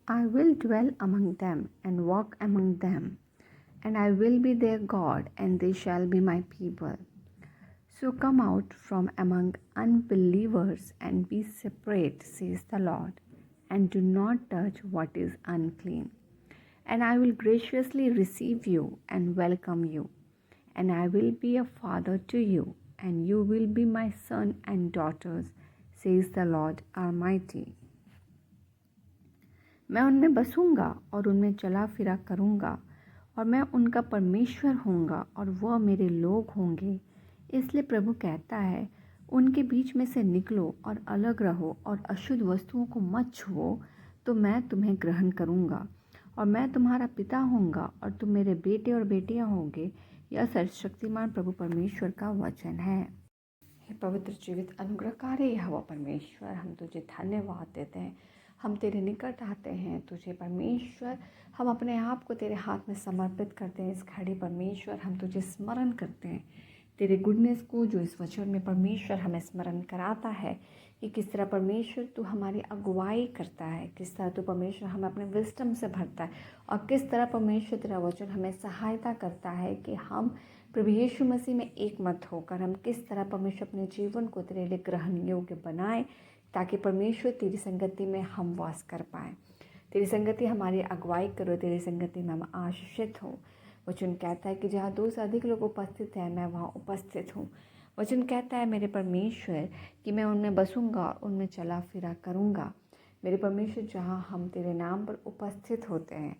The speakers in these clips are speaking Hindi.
I will dwell among them and walk among them, and I will be their God, and they shall be my people. So come out from among unbelievers and be separate, says the Lord, and do not touch what is unclean. And I will graciously receive you and welcome you, and I will be a father to you, and you will be my son and daughters, says the Lord Almighty. मैं उनमें बसूंगा और उनमें चला फिरा करूंगा, और मैं उनका परमेश्वर होऊंगा और वह मेरे लोग होंगे। इसलिए प्रभु कहता है, उनके बीच में से निकलो और अलग रहो और अशुद्ध वस्तुओं को मत छुओ, तो मैं तुम्हें ग्रहण करूंगा और मैं तुम्हारा पिता होऊंगा और तुम मेरे बेटे और बेटियां होंगे। यह सर्वशक्तिमान प्रभु परमेश्वर का वचन है। हे पवित्र जीवित अनुग्रहकारी यहोवा परमेश्वर, हम तुझे धन्यवाद देते हैं। हम तेरे निकट आते हैं तुझे परमेश्वर, हम अपने आप को तेरे हाथ में समर्पित करते हैं। इस घड़ी परमेश्वर हम तुझे स्मरण करते हैं, तेरे गुडनेस को जो इस वचन में परमेश्वर हमें स्मरण कराता है कि किस तरह परमेश्वर तू हमारी अगुवाई करता है, किस तरह तू परमेश्वर हमें अपने विजडम से भरता है, और किस तरह परमेश्वर तेरा वचन हमें सहायता करता है कि हम प्रभु यीशु मसीह में एक मत होकर हम किस तरह परमेश्वर अपने जीवन को तेरे लिए ग्रहण योग्य बनाए, ताकि परमेश्वर तेरी संगति में हम वास कर पाएँ। तेरी संगति हमारी अगुवाई करो, तेरी संगति में हम आशीषित हो। वचन कहता है कि जहाँ 2 से अधिक लोग उपस्थित हैं मैं वहाँ उपस्थित हूँ। वचन कहता है मेरे परमेश्वर कि मैं उनमें बसूंगा, उनमें चला फिरा करूँगा। मेरे परमेश्वर, जहाँ हम तेरे नाम पर उपस्थित होते हैं,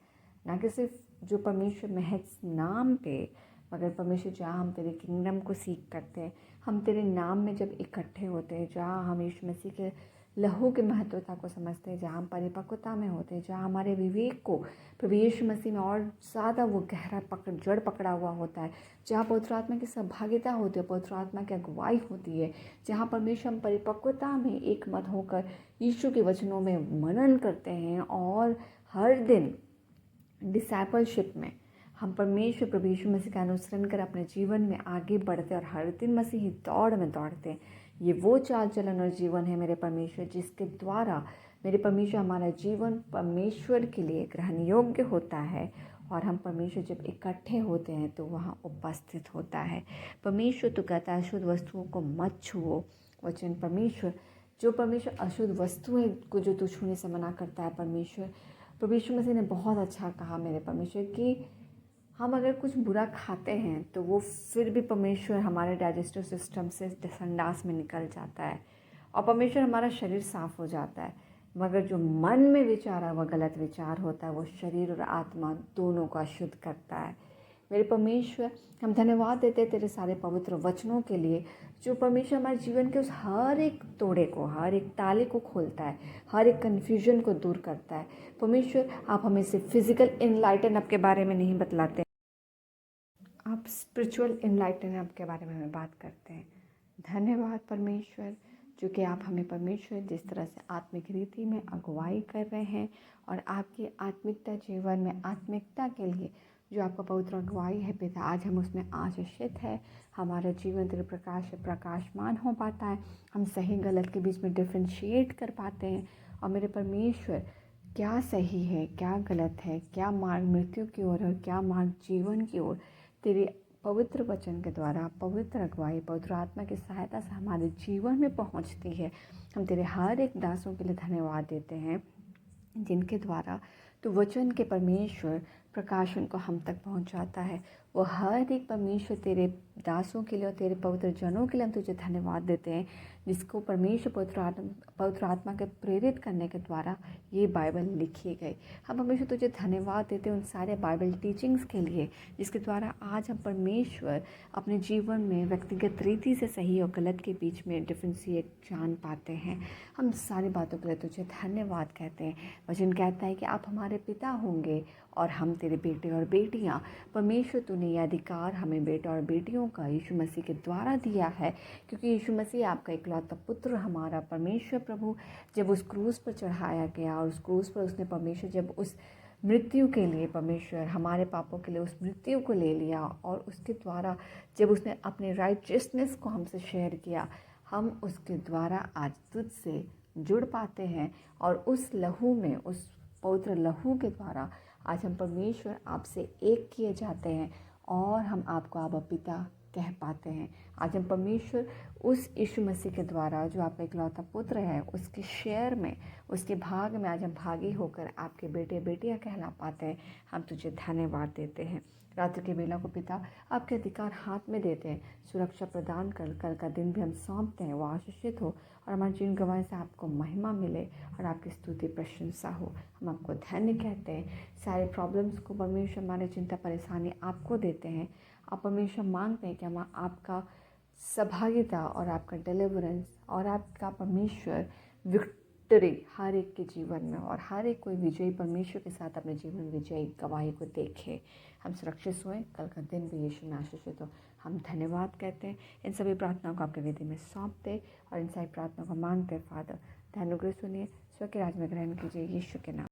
ना कि सिर्फ जो परमेश्वर महज नाम पे, मगर परमेश्वर जहाँ हम तेरे किंगडम को सीख करते हैं, हम तेरे नाम में जब इकट्ठे होते हैं, जहाँ हम यीशु मसीह के लहू की महत्वता को समझते हैं, जहाँ हम परिपक्वता में होते हैं, जहाँ हमारे विवेक को प्रभु यीशु मसीह में और ज़्यादा वो गहरा जड़ पकड़ा हुआ होता है, जहाँ पवित्र आत्मा की सहभागिता होती है, पवित्र आत्मा की अगुवाई होती है, जहाँ परमेश्वर हम परिपक्वता में एक मत होकर यीशु के वचनों में मनन करते हैं और हर दिन डिसाइपलशिप में हम परमेश्वर प्रभु यीशु मसीह का अनुसरण कर अपने जीवन में आगे बढ़ते और हर दिन मसीही दौड़ में दौड़ते हैं। ये वो चाल चलन और जीवन है मेरे परमेश्वर, जिसके द्वारा मेरे परमेश्वर हमारा जीवन परमेश्वर के लिए ग्रहण योग्य होता है, और हम परमेश्वर जब इकट्ठे होते हैं तो वहाँ उपस्थित होता है। परमेश्वर तो कहता है अशुद्ध वस्तुओं को मत छुओ। वचन परमेश्वर, जो परमेश्वर अशुद्ध वस्तुएं को जो तू छूने से मना करता है, परमेश्वर मसीह ने बहुत अच्छा कहा मेरे परमेश्वर कि हम अगर कुछ बुरा खाते हैं तो वो फिर भी परमेश्वर हमारे डाइजेस्टिव सिस्टम से संडास में निकल जाता है और परमेश्वर हमारा शरीर साफ हो जाता है, मगर जो मन में विचार है वह गलत विचार होता है, वो शरीर और आत्मा दोनों को अशुद्ध करता है। मेरे परमेश्वर, हम धन्यवाद देते हैं तेरे सारे पवित्र वचनों के लिए, जो परमेश्वर हमारे जीवन के उस हर एक तोड़े को, हर एक ताले को खोलता है, हर एक कन्फ्यूजन को दूर करता है। परमेश्वर, आप हमें सिर्फ फिजिकल इनलाइटन अप के बारे में नहीं बतलाते, आप स्पिरिचुअल इनलाइटन अप के बारे में हमें बात करते हैं। धन्यवाद परमेश्वर, जो कि आप हमें परमेश्वर जिस तरह से आत्मिक रीति में अगुवाई कर रहे हैं और आपकी आत्मिकता जीवन में आत्मिकता के लिए जो आपका पवित्र अगुवाई है पिता, आज हम उसमें आशीषित है। हमारा जीवन तेरे प्रकाश से प्रकाशमान हो पाता है, हम सही गलत के बीच में डिफ्रेंशिएट कर पाते हैं। और मेरे परमेश्वर, क्या सही है क्या गलत है, क्या मार्ग मृत्यु की ओर और क्या मार्ग जीवन की ओर, तेरे पवित्र वचन के द्वारा पवित्र अगुवाई पवित्र आत्मा की सहायता से हमारे जीवन में पहुंचती है। हम तेरे हर एक दासों के लिए धन्यवाद देते हैं, जिनके द्वारा तो वचन के परमेश्वर प्रकाशन को हम तक पहुंचाता है। वो हर एक परमेश्वर तेरे दासों के लिए और तेरे पवित्र जनों के लिए हम तुझे धन्यवाद देते हैं, जिसको परमेश्वर पवित्र आत्मा के प्रेरित करने के द्वारा ये बाइबल लिखी गई। हम परमेश्वर तुझे धन्यवाद देते हैं उन सारे बाइबल टीचिंग्स के लिए, जिसके द्वारा आज हम परमेश्वर अपने जीवन में व्यक्तिगत रीति से सही और गलत के बीच में डिफ्रेंशिएट जान पाते हैं। हम सारी बातों के लिए तुझे धन्यवाद कहते हैं। वचन कहता है कि आप हमारे पिता होंगे और हम तेरे बेटे और बेटियां। परमेश्वर तूने यह अधिकार हमें बेटा और बेटियों का यीशु मसीह के द्वारा दिया है, क्योंकि यीशु मसीह आपका इकलौता पुत्र हमारा परमेश्वर प्रभु जब उस क्रूस पर चढ़ाया गया और उस क्रूस पर उसने परमेश्वर जब उस मृत्यु के लिए परमेश्वर हमारे पापों के लिए उस मृत्यु को ले लिया, और उसके द्वारा जब उसने अपने राइचियसनेस को हमसे शेयर किया, हम उसके द्वारा आज तुझसे जुड़ पाते हैं और उस लहू में, उस पवित्र लहू के द्वारा आज हम परमेश्वर आपसे एक किए जाते हैं और हम आपको आबा पिता कह पाते हैं। आज हम परमेश्वर उस यीशु मसीह के द्वारा जो आपका इकलौता पुत्र है उसके शेयर में, उसके भाग में आज हम भागी होकर आपके बेटे बेटियां कहला पाते हैं। हम तुझे धन्यवाद देते हैं। रात्रि के बेला को पिता आपके अधिकार हाथ में देते हैं, सुरक्षा प्रदान कर कल का दिन भी हम सौंपते हैं, वो आशीषित हो और हमारे जीवन गवाह से आपको महिमा मिले और आपकी स्तुति प्रशंसा हो। हम आपको धन्य कहते हैं। सारे प्रॉब्लम्स को परमेश्वर, हमारे चिंता परेशानी आपको देते हैं। आप परमेश्वर मांगते हैं कि हम आपका सहभागिता और आपका डिलीवरेंस और आपका परमेश्वर विक्ट्री हर एक के जीवन में, और हर एक कोई विजयी परमेश्वर के साथ अपने जीवन विजयी गवाही को देखे। हम सुरक्षित सोएं, कल का दिन भी यीशु में आशीषित हो। हम धन्यवाद कहते हैं। इन सभी प्रार्थनाओं को आपके वेदी में सौंपते और इन सभी प्रार्थनाओं को मांगते फादर। धन्यवाद सुनिए, स्व के राज में ग्रहण कीजिए यीशु के नाम।